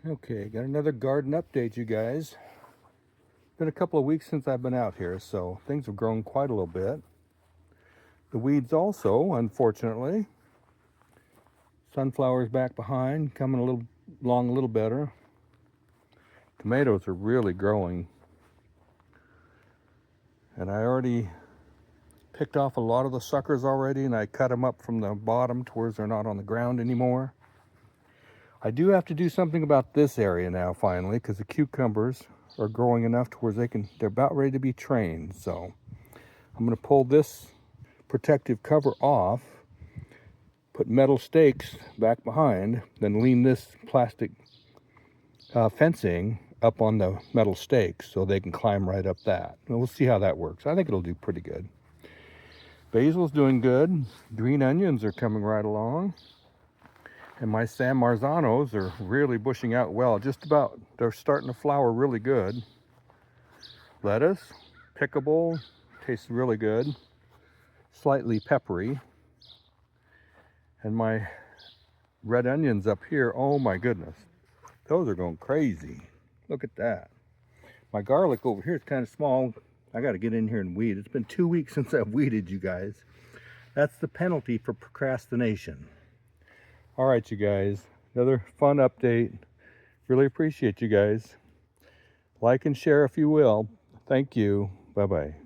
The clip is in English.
Okay, got another garden update, you guys. Been a couple of weeks since I've been out here, so things have grown quite a little bit. The weeds also, unfortunately. Sunflowers back behind, coming along a little better. Tomatoes are really growing. And I already picked off a lot of the suckers already, and I cut them up from the bottom towards they're not on the ground anymore. I do have to do something about this area now finally, because the cucumbers are growing enough to where they're about ready to be trained. So I'm going to pull this protective cover off, put metal stakes back behind, then lean this plastic fencing up on the metal stakes so they can climb right up that. And we'll see how that works. I think it'll do pretty good. Basil's doing good. Green onions are coming right along. And my San Marzanos are really bushing out well. They're starting to flower really good. Lettuce, pickable, tastes really good. Slightly peppery. And my red onions up here, oh my goodness. Those are going crazy. Look at that. My garlic over here is kind of small. I got to get in here and weed. It's been 2 weeks since I've weeded, you guys. That's the penalty for procrastination. All right, you guys, another fun update. Really appreciate you guys. Like and share if you will. Thank you. Bye-bye.